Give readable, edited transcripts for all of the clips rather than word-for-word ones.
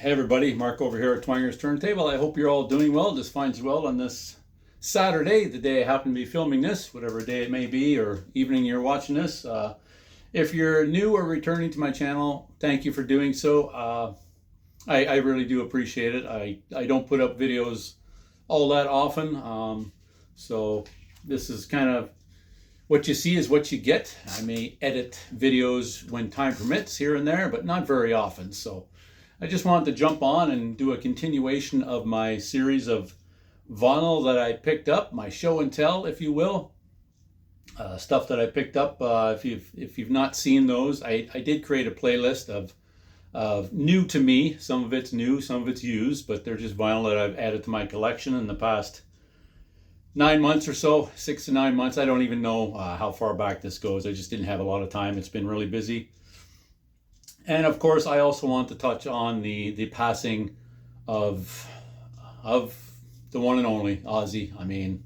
Hey everybody, Mark over here at Twanger's Turntable. I hope you're all doing well. Just finds you well on this Saturday, the day I happen to be filming this, whatever day it may be, or evening you're watching this. If you're new or returning to my channel, thank you for doing so. I really do appreciate it. I don't put up videos all that often, so this is kind of what you see is what you get. I may edit videos when time permits here and there, but not very often. So I just wanted to jump on and do a continuation of my series of vinyl that I picked up, my show and tell, if you will. Stuff that I picked up. If you've not seen those, I did create a playlist of new to me. Some of it's new, some of it's used, but they're just vinyl that I've added to my collection in the past 9 months or so, 6 to 9 months. I don't even know how far back this goes. I just didn't have a lot of time. It's been really busy. And of course, I also want to touch on the passing of the one and only Ozzy. I mean,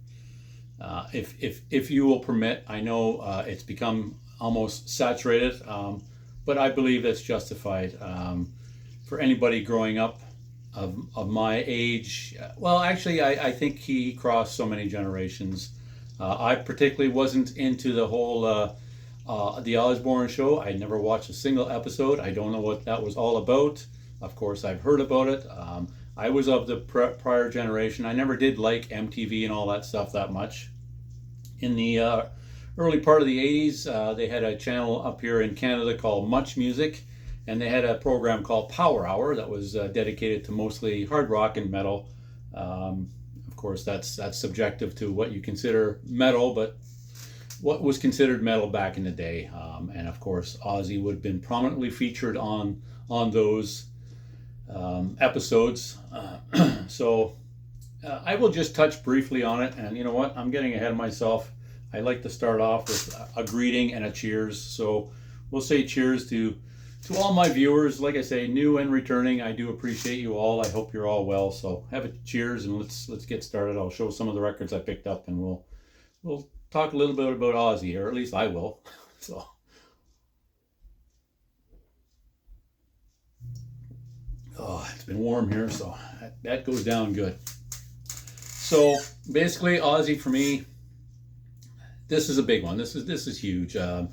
if you will permit, I know it's become almost saturated, but I believe that's justified. For anybody growing up of my age, well, actually, I think he crossed so many generations. I particularly wasn't into the whole the Ozzyosbourne show. I never watched a single episode. I don't know what that was all about. Of course, I've heard about it. I was of the prior generation. I never did like MTV and all that stuff that much. In the early part of the 80s, they had a channel up here in Canada called Much Music, and they had a program called Power Hour that was dedicated to mostly hard rock and metal. Of course, that's subjective to what you consider metal, but what was considered metal back in the day. And of course, Ozzy would have been prominently featured on those episodes. So I will just touch briefly on it. And you know what? I'm getting ahead of myself. I like to start off with a greeting and a cheers. So we'll say cheers to all my viewers. Like I say, new and returning, I do appreciate you all. I hope you're all well. So have a cheers and let's get started. I'll show some of the records I picked up, and we'll talk a little bit about Ozzy, or at least I will. So, oh, it's been warm here, so that goes down good. So basically, Ozzy for me, this is a big one. This is huge. Of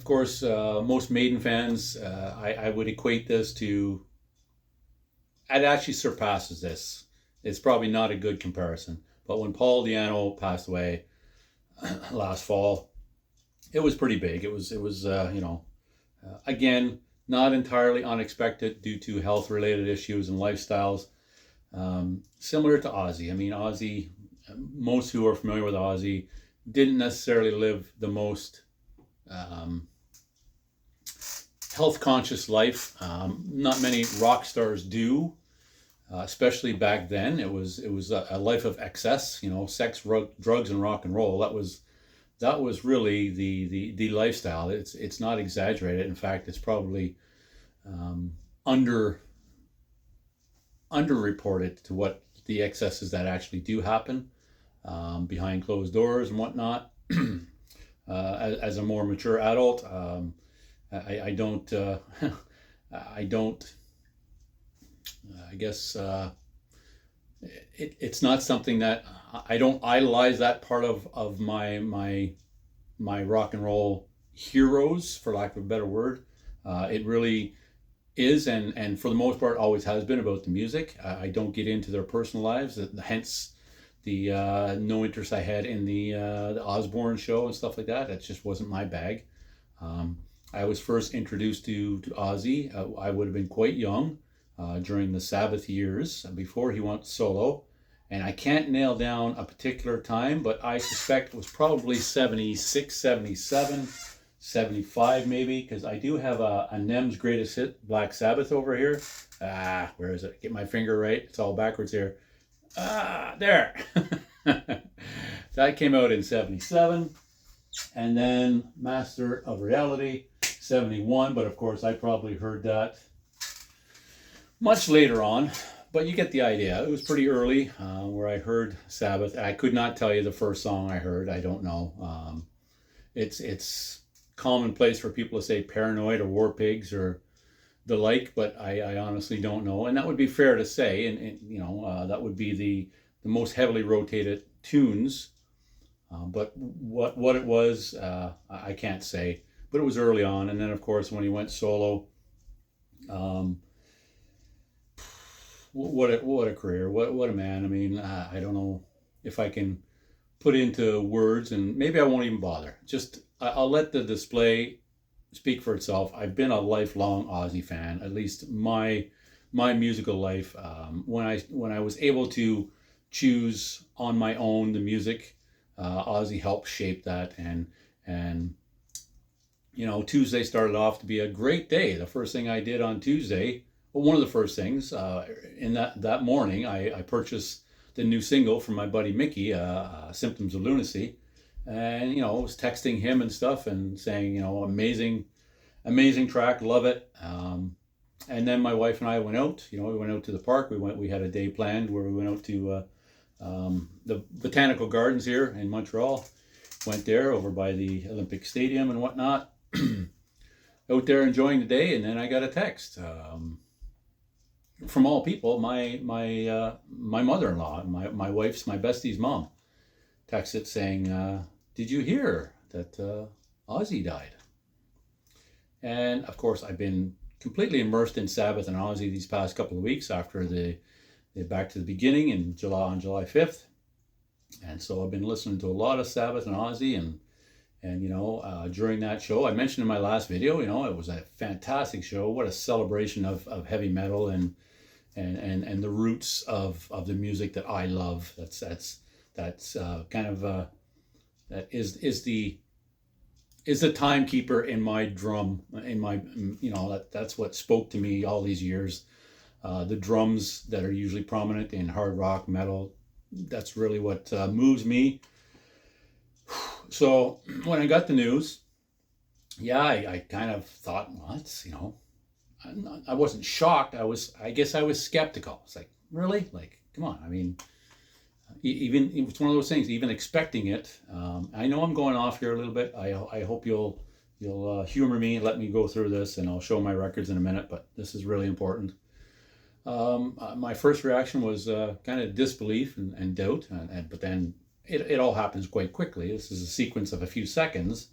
course, most Maiden fans, I would equate this to. It actually surpasses this. It's probably not a good comparison, but when Paul Di'Anno passed away last fall, it was pretty big. It was again, not entirely unexpected due to health related issues and lifestyles, similar to Ozzy. I mean, Ozzy, most who are familiar with Ozzy didn't necessarily live the most health conscious life. Not many rock stars do. Especially back then, it was a life of excess. Sex, drugs, and rock and roll. That was really the lifestyle. It's not exaggerated. In fact, it's probably underreported to what the excesses that actually do happen behind closed doors and whatnot. As a more mature adult, I don't. I don't. I guess it's not something that I don't idolize that part of my rock and roll heroes, for lack of a better word. It really is, and for the most part always has been about the music. I don't get into their personal lives, hence the no interest I had in the Osbourne show and stuff like that. That just wasn't my bag. I was first introduced to Ozzy. I would have been quite young. During the Sabbath years before he went solo, and I can't nail down a particular time, but I suspect it was probably 76, 77, 75 maybe, because I do have a NEM's greatest hit, Black Sabbath, over here. Where is it? Get my finger right. It's all backwards here. There. That came out in 77, and then Master of Reality 71, but of course I probably heard that much later on, but you get the idea. It was pretty early where I heard Sabbath. I could not tell you the first song I heard. I don't know. It's commonplace for people to say Paranoid or War Pigs or the like, but I honestly don't know. And that would be fair to say. And that would be the most heavily rotated tunes. But what it was, I can't say. But it was early on. And then, of course, when he went solo, um, what a career. What a man. I mean, I don't know if I can put into words, and maybe I won't even bother. Just I'll let the display speak for itself. I've been a lifelong Ozzy fan, at least my musical life. When I was able to choose on my own the music, Ozzy helped shape that, and Tuesday started off to be a great day. The first thing I did on Tuesday, well, one of the first things in that morning, I purchased the new single from my buddy Mickey, "Symptoms of Lunacy," and was texting him and stuff and saying, amazing track, love it. And then my wife and I went out. We went out to the park. We had a day planned where we went out to the botanical gardens here in Montreal. Went there over by the Olympic Stadium and whatnot. Out there enjoying the day, and then I got a text from all people, my mother-in-law, my bestie's mom, texted saying, "Did you hear that Ozzy died?" And of course, I've been completely immersed in Sabbath and Ozzy these past couple of weeks after the Back to the Beginning on July 5th. And so I've been listening to a lot of Sabbath and Ozzy, and during that show, I mentioned in my last video, it was a fantastic show. What a celebration of heavy metal and the roots of the music that I love. That's kind of that is the timekeeper in my drum, that's what spoke to me all these years. The drums that are usually prominent in hard rock, metal, that's really what moves me. So when I got the news, I kind of thought, what, I wasn't shocked. I guess I was skeptical. It's like, really? Like, come on. I mean, even it's one of those things, even expecting it. I know I'm going off here a little bit. I hope you'll humor me and let me go through this, and I'll show my records in a minute, but this is really important. My first reaction was kind of disbelief and doubt, but then it all happens quite quickly. This is a sequence of a few seconds.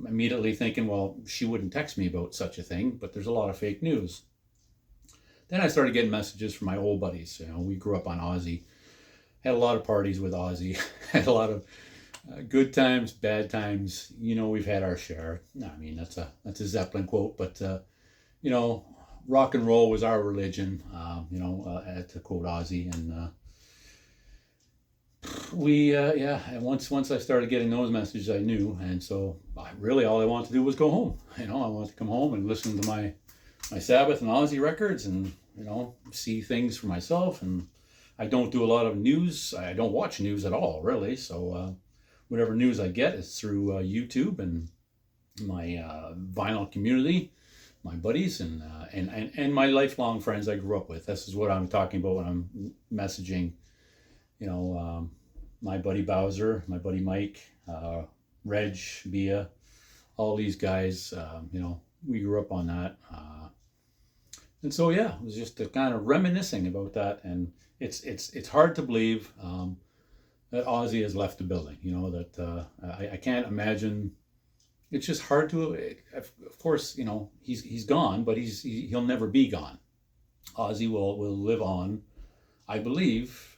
Immediately thinking, well, she wouldn't text me about such a thing, but there's a lot of fake news. Then I started getting messages from my old buddies. We grew up on Ozzy, had a lot of parties with Ozzy, had a lot of good times, bad times. We've had our share. I mean, that's a Zeppelin quote, but rock and roll was our religion. To quote Ozzy, and and once I started getting those messages, I knew, and so really all I wanted to do was go home. I wanted to come home and listen to my Sabbath and Ozzy records, and see things for myself. And I don't do a lot of news. I don't watch news at all, really. So whatever news I get is through YouTube and my vinyl community, my buddies, and my lifelong friends I grew up with. This is what I'm talking about when I'm messaging. My buddy Bowser, my buddy Mike, Reg, Bia, all these guys, we grew up on that. And so, it was just a kind of reminiscing about that. And it's hard to believe that Ozzy has left the building, that I can't imagine. It's just hard to, of course, he's gone, but he'll never be gone. Ozzy will live on, I believe,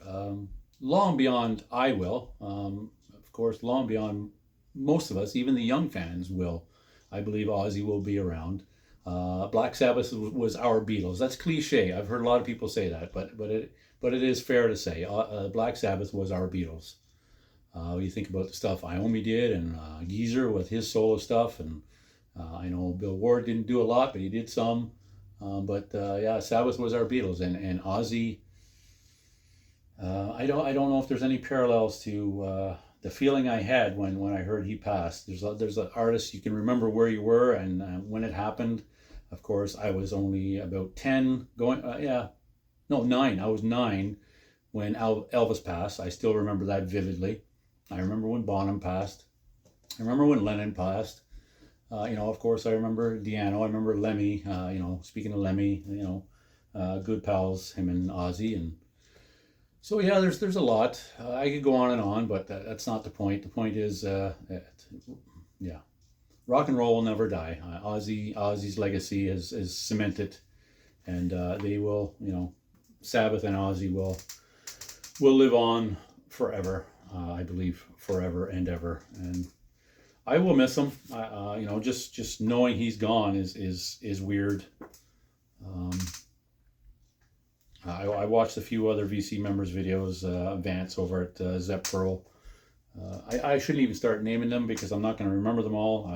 long beyond I will. Of course, long beyond most of us, even the young fans will. I believe Ozzy will be around. Black Sabbath was our Beatles. That's cliche. I've heard a lot of people say that, but it is fair to say Black Sabbath was our Beatles. You think about the stuff Iommi did, and Geezer with his solo stuff, and I know Bill Ward didn't do a lot, but he did some. Sabbath was our Beatles, and Ozzy. I don't know if there's any parallels to the feeling I had when I heard he passed. There's an artist, you can remember where you were and when it happened. Of course, I was only about 10, 9. I was 9 when Elvis passed. I still remember that vividly. I remember when Bonham passed. I remember when Lennon passed. Of course, I remember Deano. I remember Lemmy. Speaking of Lemmy, good pals, him and Ozzy. And so, yeah, there's a lot. I could go on and on, but that's not the point. The point is, yeah, rock and roll will never die. Ozzy's legacy is cemented, and they will, Sabbath and Ozzy will live on forever. I believe forever and ever. And I will miss him. Just knowing he's gone is weird. I watched a few other VC members' videos, Vance over at Zep Pearl. I shouldn't even start naming them because I'm not going to remember them all.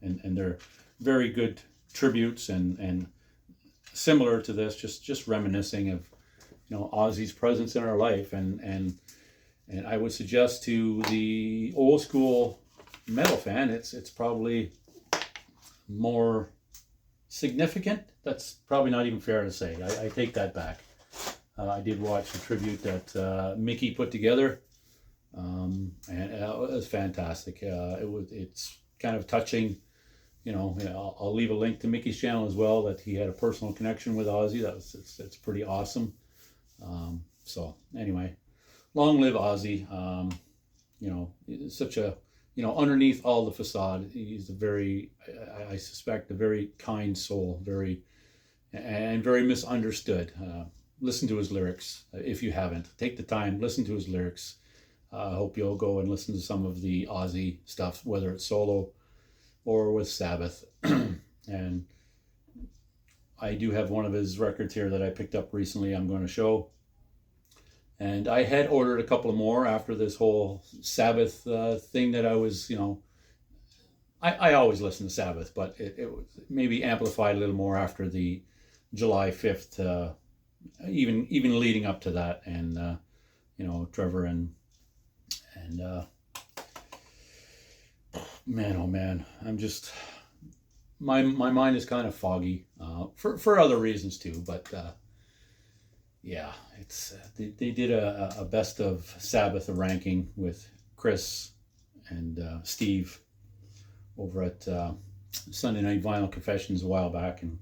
And they're very good tributes and similar to this, just reminiscing of Ozzy's presence in our life, and I would suggest to the old school metal fan, it's probably more significant. That's probably not even fair to say. I take that back. I did watch the tribute that Mickey put together, and it was fantastic. It's kind of touching. I'll leave a link to Mickey's channel as well, that he had a personal connection with Ozzy. It's pretty awesome. So anyway, long live Ozzy. Such a underneath all the facade, he's I suspect, a very kind soul, very misunderstood. Listen to his lyrics if you haven't. Take the time, listen to his lyrics. I hope you'll go and listen to some of the Ozzy stuff, whether it's solo or with Sabbath. And I do have one of his records here that I picked up recently I'm going to show. And I had ordered a couple of more after this whole Sabbath thing that I was, I always listen to Sabbath, but it was maybe amplified a little more after the July 5th, even leading up to that. And, Trevor and man, oh man, I'm just, my mind is kind of foggy for other reasons too, but yeah, it's they did a best of Sabbath ranking with Chris and Steve over at Sunday Night Vinyl Confessions a while back, and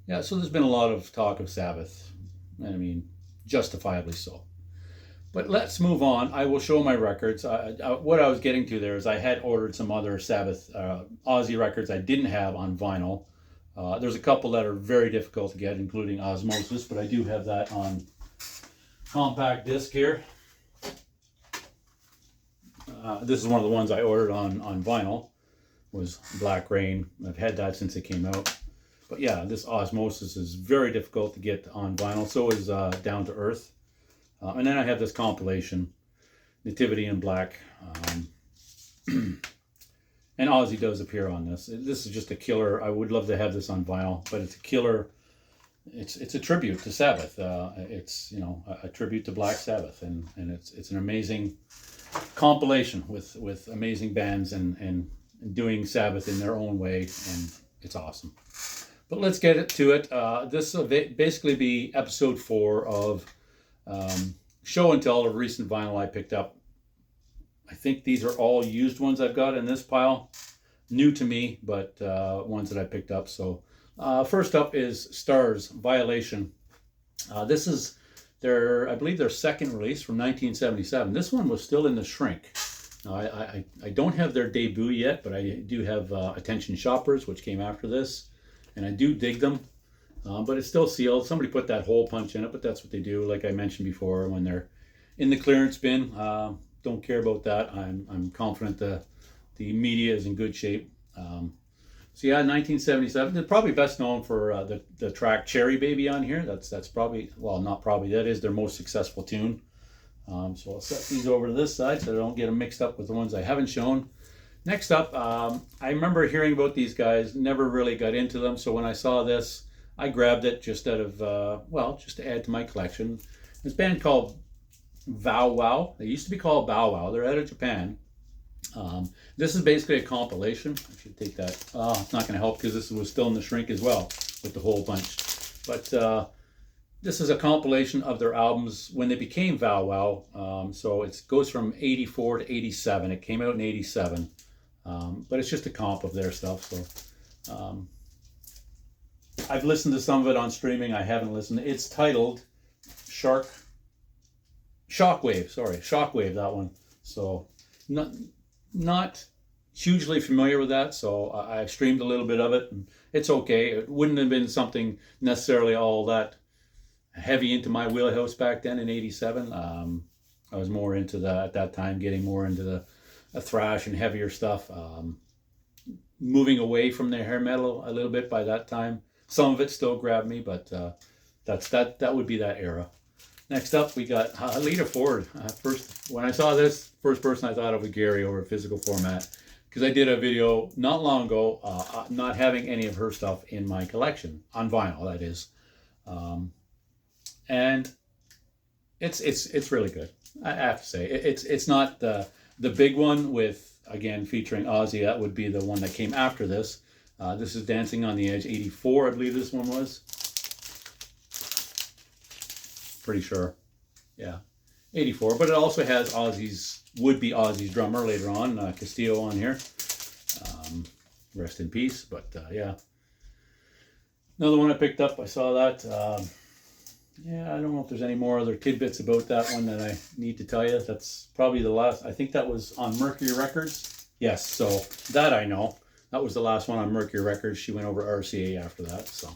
yeah, so there's been a lot of talk of Sabbath, and I mean, justifiably so. But let's move on. I will show my records. What I was getting to there is I had ordered some other Sabbath Ozzy records I didn't have on vinyl. There's a couple that are very difficult to get, including Osmosis, but I do have that on compact disc here. This is one of the ones I ordered on vinyl, was Black Rain. I've had that since it came out. But yeah, this Osmosis is very difficult to get on vinyl. So is Down to Earth. And then I have this compilation, Nativity in Black. And Ozzy does appear on this. This is just a killer. I would love to have this on vinyl, but it's a killer. It's a tribute to Sabbath. It's a tribute to Black Sabbath, and it's an amazing compilation with amazing bands and doing Sabbath in their own way, and it's awesome. But let's get to it. This will basically be episode 4 of show and tell of recent vinyl I picked up. I think these are all used ones I've got in this pile. New to me, but ones that I picked up. So first up is Stars, Violation. This is I believe their second release from 1977. This one was still in the shrink. Now, I don't have their debut yet, but I do have Attention Shoppers, which came after this. And I do dig them. But it's still sealed. Somebody put that hole punch in it, but that's what they do. Like I mentioned before, when they're in the clearance bin, don't care about that. I'm confident the media is in good shape. So yeah, 1977. They're probably best known for the track Cherry Baby on here. That's probably, well, not probably, that is their most successful tune. So I'll set these over to this side so I don't get them mixed up with the ones I haven't shown. Next up, I remember hearing about these guys, never really got into them. So when I saw this, I grabbed it just out of, just to add to my collection. This band called Bow Wow. They used to be called Bow Wow. They're out of Japan. This is basically a compilation. I should take that. It's not going to help because this was still in the shrink as well with the hole punch. But this is a compilation of their albums when they became Bow Wow. So it goes from 84 to 87. It came out in 87. But it's just a comp of their stuff. So I've listened to some of it on streaming. I haven't listened. It's titled Shockwave. Sorry, Shockwave, that one. So not hugely familiar with that. So I've streamed a little bit of it, and it's okay. It wouldn't have been something necessarily all that heavy into my wheelhouse back then in '87. I was more into at that time, getting more into the thrash and heavier stuff. Moving away from the hair metal a little bit by that time. Some of it still grabbed me, but that would be that era. Next up, we got Lita Ford. When I saw this, first person I thought of was Gary over at Physical Format, because I did a video not long ago, not having any of her stuff in my collection on vinyl. That is, and it's really good. I have to say, it's not the big one with, again, featuring Ozzy. That would be the one that came after this. This is Dancing on the Edge, '84, I believe this one was. Pretty sure. Yeah, '84. But it also has would-be Ozzy's drummer later on, Castillo, on here. Rest in peace. But yeah. Another one I picked up, I saw that. Yeah, I don't know if there's any more other tidbits about that one that I need to tell you. That's probably the last. I think that was on Mercury Records. Yes, so that I know. That was the last one on Mercury Records. She went over to RCA after that. So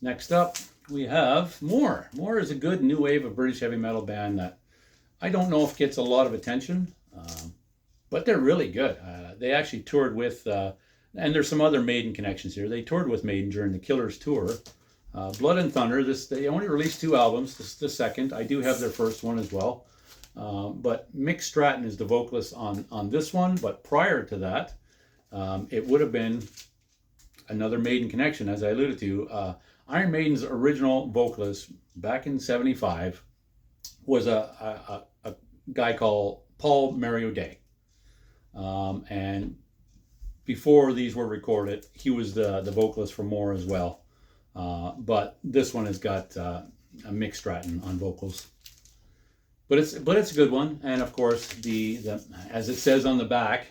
next up, we have More. More is a good new wave of British heavy metal band that I don't know if gets a lot of attention, but they're really good. They actually toured with, and there's some other Maiden connections here. They toured with Maiden during the Killers tour. Blood and Thunder, they only released 2 albums. This is the second. I do have their first one as well. But Mick Stratton is the vocalist on this one. But prior to that, it would have been another Maiden connection, as I alluded to. Iron Maiden's original vocalist back in '75 was a guy called Paul Mariaudet. And before these were recorded, he was the vocalist for More as well. But this one has got a Mick Stratton on vocals. But it's a good one, and of course the as it says on the back,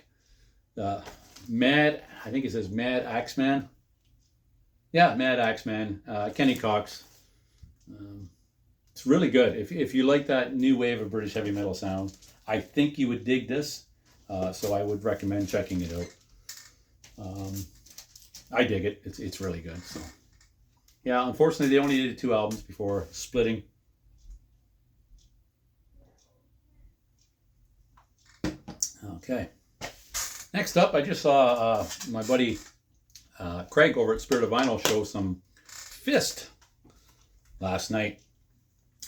Mad, I think it says Mad Axeman. Yeah, Mad Axeman, Kenny Cox. It's really good. If you like that new wave of British heavy metal sound, I think you would dig this. So I would recommend checking it out. I dig it. It's really good. So yeah, unfortunately they only did 2 albums before splitting. Okay. Next up, I just saw my buddy Craig over at Spirit of Vinyl show some Fist last night.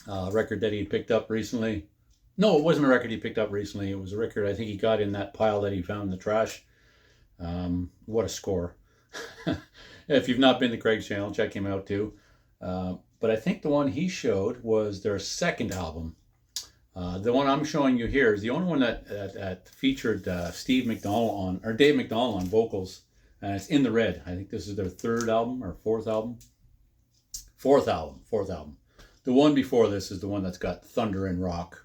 A record that he had picked up recently. No, it wasn't a record he picked up recently. It was a record I think he got in that pile that he found in the trash. What a score. If you've not been to Craig's channel, check him out too. But I think the one he showed was their second album. The one I'm showing you here is the only one that featured Steve McDonald on, or Dave McDonald on vocals, and it's In the Red. I think this is their 3rd album or 4th album. 4th album. The one before this is the one that's got Thunder and Rock,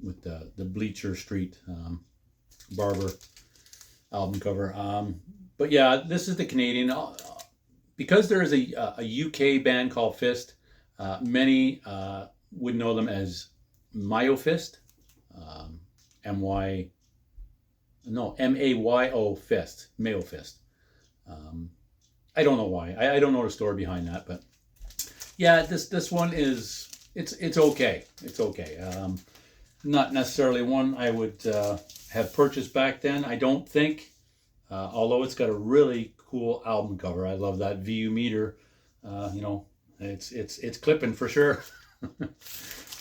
with the Bleacher Street Barber album cover. But yeah, this is the Canadian. Because there is a UK band called Fist, many would know them as Mayo Fist, Mayo Fist, Mayo Fist. I don't know why. I don't know the story behind that, but yeah, this one is it's okay. It's okay. Not necessarily one I would have purchased back then. I don't think, although it's got a really cool album cover. I love that VU meter. It's clipping for sure.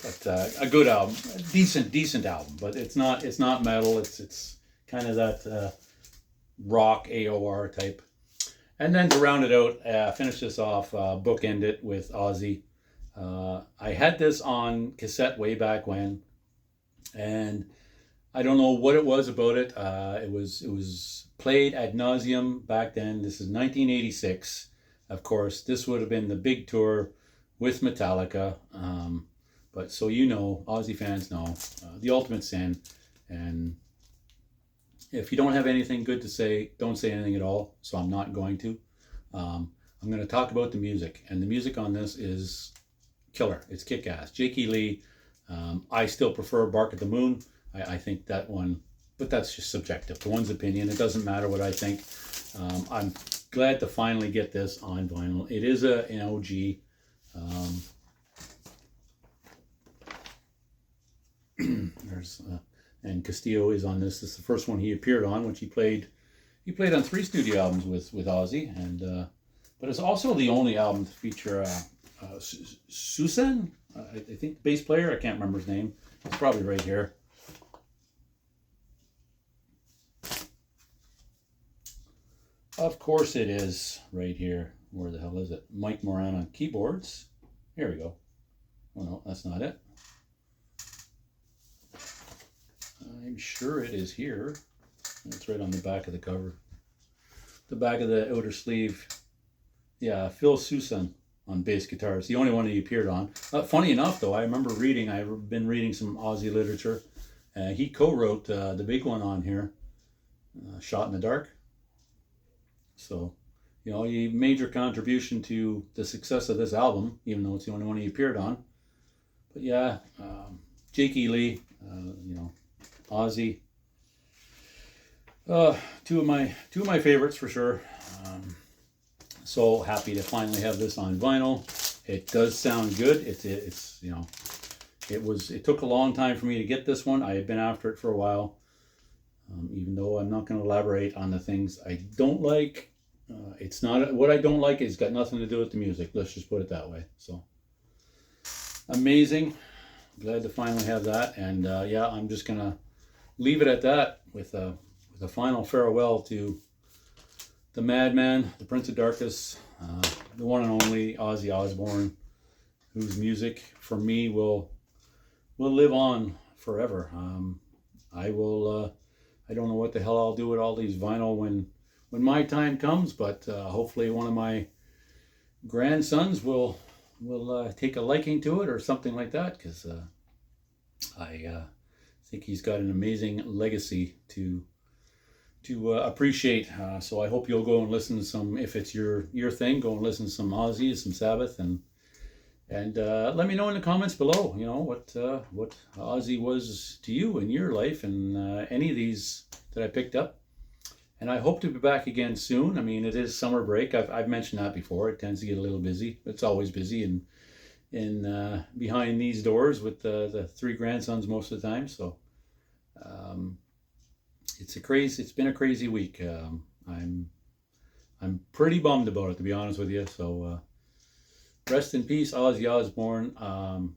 But a good album, a decent album. But it's not metal. It's kind of that rock AOR type. And then to round it out, finish this off, bookend it with Ozzy. I had this on cassette way back when, and I don't know what it was about it. It was played ad nauseum back then. This is 1986. Of course, this would have been the big tour with Metallica. But so you know, Ozzy fans know, The Ultimate Sin. And if you don't have anything good to say, don't say anything at all. So I'm not going to. I'm going to talk about the music, and the music on this is killer. It's kick-ass. Jakey Lee. I still prefer Bark at the Moon. I think that one, but that's just subjective. To one's opinion. It doesn't matter what I think. I'm glad to finally get this on vinyl. It is an OG. And Castillo is on this. This is the first one he appeared on, which he played on 3 studio albums with Ozzy, and but it's also the only album to feature Susan, I think, bass player. I can't remember his name. It's probably right here. Of course it is right here. Where the hell is it? Mike Moran on keyboards. Here we go. Oh no, that's not it. I'm sure it is here. It's right on the back of the cover. The back of the outer sleeve. Yeah, Phil Susan on bass guitar. It's the only one he appeared on. Funny enough, though, I've been reading some Ozzy literature. He co-wrote the big one on here, Shot in the Dark. So, you know, a major contribution to the success of this album, even though it's the only one he appeared on. But yeah, Jakey Lee, you know, Ozzy. Two of my favorites for sure. So happy to finally have this on vinyl. It does sound good. It's you know, it took a long time for me to get this one. I had been after it for a while. Even though I'm not going to elaborate on the things I don't like. It's not what I don't like. It's got nothing to do with the music. Let's just put it that way. So amazing. Glad to finally have that. And yeah, I'm just gonna leave it at that with a final farewell to the madman, the Prince of Darkness, the one and only Ozzyosbourne, whose music for me will live on forever. I will. I don't know what the hell I'll do with all these vinyl when my time comes, but hopefully one of my grandsons will take a liking to it or something like that, because I think he's got an amazing legacy to appreciate. So I hope you'll go and listen to some, if it's your thing, go and listen to some Ozzy, some Sabbath, and let me know in the comments below, you know, what Ozzy was to you in your life, and any of these that I picked up. And I hope to be back again soon. I mean, it is summer break. I've mentioned that before. It tends to get a little busy. It's always busy in behind these doors with the 3 grandsons most of the time. So it's been a crazy week. I'm pretty bummed about it, to be honest with you. So rest in peace, Ozzyosbourne.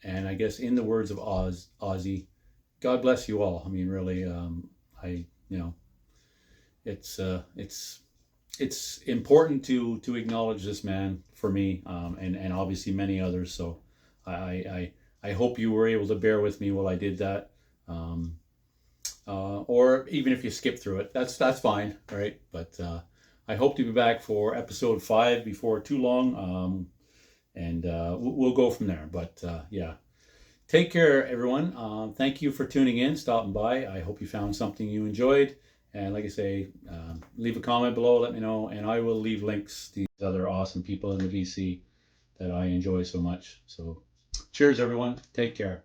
And I guess in the words of Ozzy, God bless you all. I mean, really, you know, it's important to acknowledge this man for me, and obviously many others. So I hope you were able to bear with me while I did that. Or even if you skip through it, that's fine, right? But I hope to be back for episode 5 before too long, and we'll go from there. But yeah, take care, everyone. Thank you for tuning in, stopping by. I hope you found something you enjoyed. And like I say, leave a comment below, let me know, and I will leave links to these other awesome people in the VC that I enjoy so much. So cheers, everyone. Take care.